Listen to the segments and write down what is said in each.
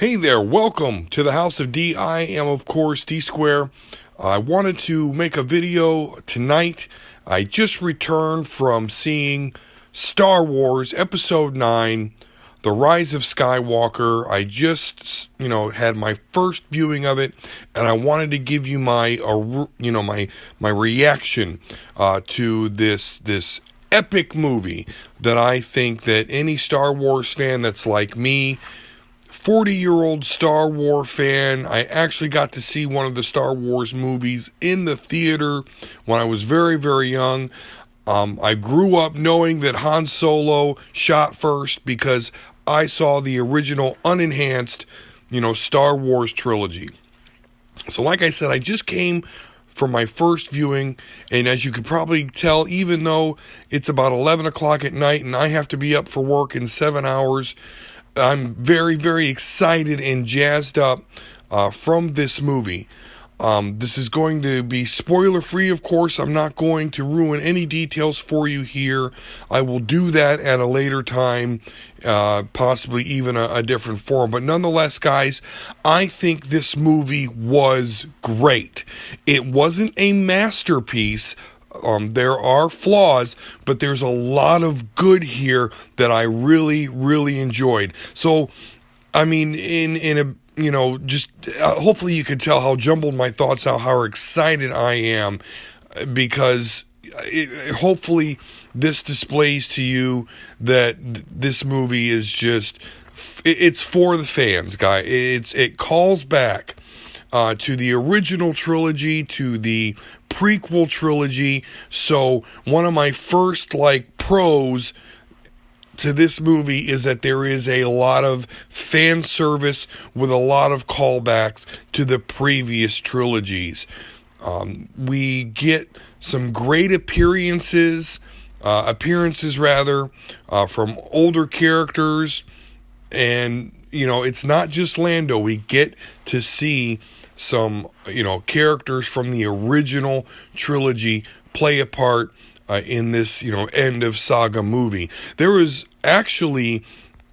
Hey there, welcome to the House of D. I am, of course, D Square. I wanted to make a video tonight. I just returned from seeing Star Wars Episode 9, The Rise of Skywalker. I just, had my first viewing of it, and I wanted to give you my reaction to this epic movie that I think that any Star Wars fan that's like me, 40-year-old Star Wars fan. I actually got to see one of the Star Wars movies in the theater when I was very, very young. I grew up knowing that Han Solo shot first because I saw the original unenhanced, Star Wars trilogy. So like I said, I just came from my first viewing, and as you could probably tell, even though it's about 11 o'clock at night and I have to be up for work in 7 hours, I'm very, very excited and jazzed up from this movie. This is going to be spoiler-free, of course. I'm not going to ruin any details for you here. I will do that at a later time, possibly even a different form. But nonetheless, guys, I think this movie was great. It wasn't a masterpiece. There are flaws, but there's a lot of good here that I really, really enjoyed. So, I mean, hopefully you could tell how jumbled my thoughts are, how excited I am, because hopefully this displays to you that this movie is just, it's for the fans, guys. It calls back to the original trilogy, to the prequel trilogy. So one of my first pros to this movie is that there is a lot of fan service with a lot of callbacks to the previous trilogies. We get some great appearances from older characters, and it's not just Lando. We get to see some, characters from the original trilogy play a part in this, end of saga movie. There was actually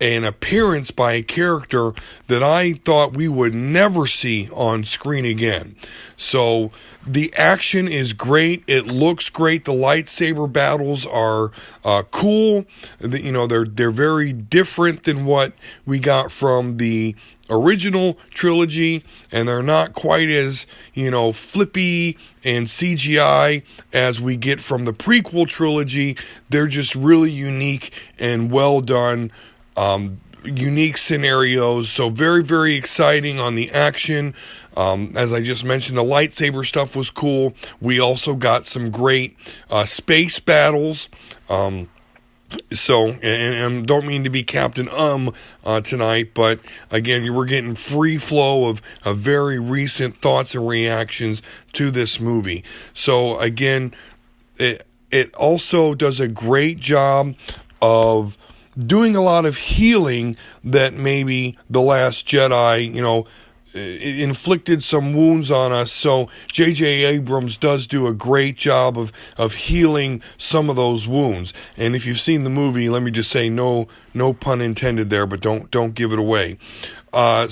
an appearance by a character that I thought we would never see on screen again. So the action is great. It looks great. The lightsaber battles are cool. They're very different than what we got from the original trilogy, and they're not quite as, flippy and CGI as we get from the prequel trilogy. They're just really unique and well done. Unique scenarios, so very, very exciting on the action. As I just mentioned, the lightsaber stuff was cool. We also got some great space battles. And don't mean to be Captain tonight, but again, we're getting free flow of very recent thoughts and reactions to this movie. So again, it also does a great job of doing a lot of healing that maybe The Last Jedi, it inflicted some wounds on us. So J.J. Abrams does do a great job of healing some of those wounds. And if you've seen the movie, let me just say no pun intended there, but don't give it away. I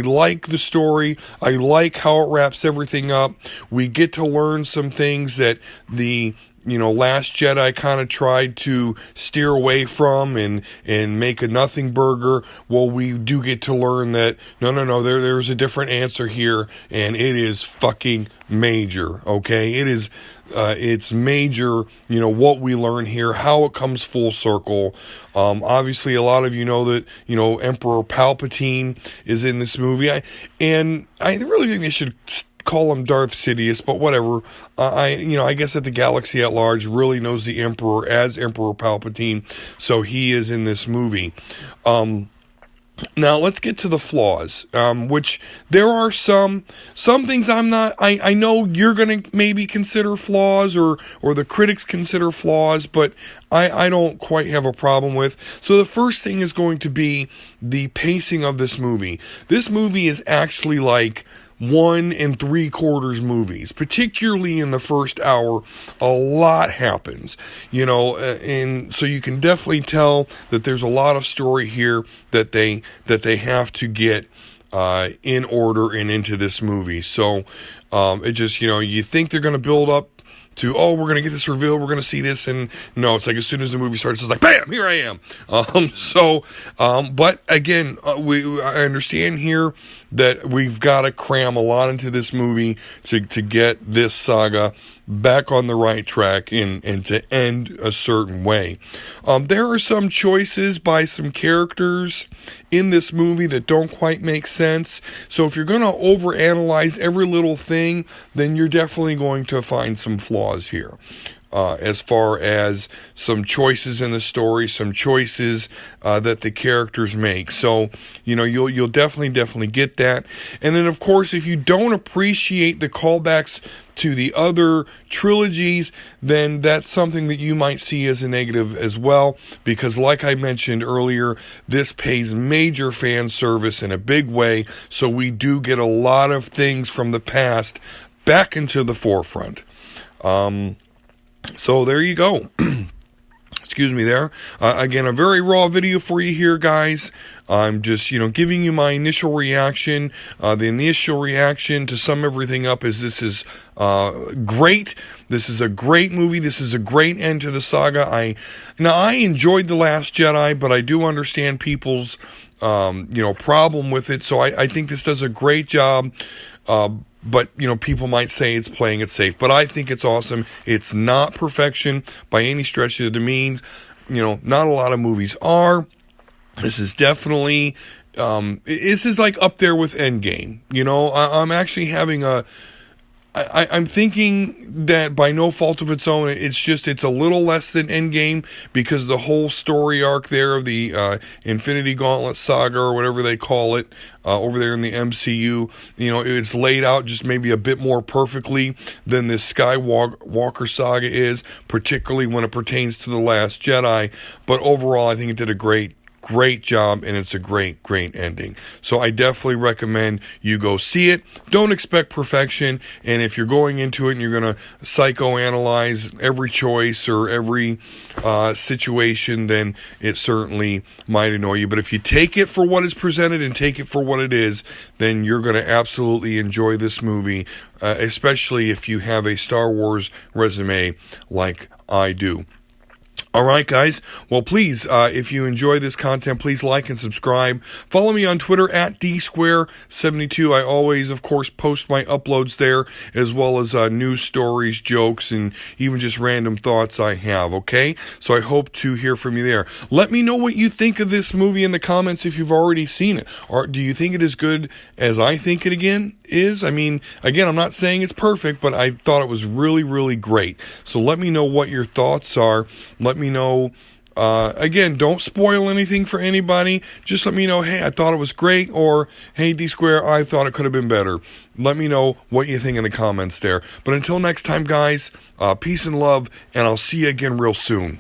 like the story. I like how it wraps everything up. We get to learn some things that the Last Jedi kind of tried to steer away from and make a nothing burger. Well, we do get to learn that no, there's a different answer here, and it is fucking major. Okay, it's major. What we learn here, how it comes full circle. Obviously, a lot of you know that Emperor Palpatine is in this movie. I really think they should call him Darth Sidious, but whatever. I guess that the galaxy at large really knows the Emperor as Emperor Palpatine, so he is in this movie. Now let's get to the flaws, which there are some things I know you're going to maybe consider flaws, or the critics consider flaws, but I don't quite have a problem with. So the first thing is going to be the pacing of this movie. This movie is actually like 1 3/4 movies, particularly in the first hour. A lot happens, and so you can definitely tell that there's a lot of story here that they have to get in order and into this movie. So it just, you think they're going to build up to, we're going to get this reveal, we're going to see this, and no, it's like as soon as the movie starts, it's like, bam, here I am. But again, I understand here that we've got to cram a lot into this movie to get this saga back on the right track and to end a certain way. There are some choices by some characters in this movie that don't quite make sense. So if you're going to overanalyze every little thing, then you're definitely going to find some flaws here. As far as some choices in the story, some choices that the characters make. So, you'll definitely get that. And then, of course, if you don't appreciate the callbacks to the other trilogies, then that's something that you might see as a negative as well, because like I mentioned earlier, this pays major fan service in a big way, so we do get a lot of things from the past back into the forefront. So there you go. Excuse me there. Again, a very raw video for you here, guys. I'm just, giving you my initial reaction. The initial reaction to sum everything up is this is great. This is a great movie. This is a great end to the saga. I enjoyed The Last Jedi, but I do understand people's, problem with it. So I think this does a great job. But, people might say it's playing it safe. But I think it's awesome. It's not perfection by any stretch of the means. Not a lot of movies are. This is definitely, this is like up there with Endgame. I'm actually having I'm thinking that by no fault of its own, it's a little less than Endgame, because the whole story arc there of the Infinity Gauntlet saga, or whatever they call it, over there in the MCU, it's laid out just maybe a bit more perfectly than this Skywalker saga is, particularly when it pertains to The Last Jedi. But overall, I think it did a great job, and it's a great ending. So I definitely recommend you go see it. Don't expect perfection, and if you're going into it and you're going to psychoanalyze every choice or every situation, then it certainly might annoy you. But if you take it for what is presented and take it for what it is, then you're going to absolutely enjoy this movie, especially if you have a Star Wars resume like I do. All right, guys. Well, please, if you enjoy this content, please like and subscribe. Follow me on Twitter at @dsquare72. I always, of course, post my uploads there, as well as news stories, jokes, and even just random thoughts I have, okay? So I hope to hear from you there. Let me know what you think of this movie in the comments if you've already seen it. Or do you think it is good as I think it is? I mean, again, I'm not saying it's perfect, but I thought it was really, really great. So let me know what your thoughts are. Let me know, again, don't spoil anything for anybody. Just let me know, hey, I thought it was great, or hey, D-Square, I thought it could have been better. Let me know what you think in the comments there. But until next time, guys, peace and love, and I'll see you again real soon.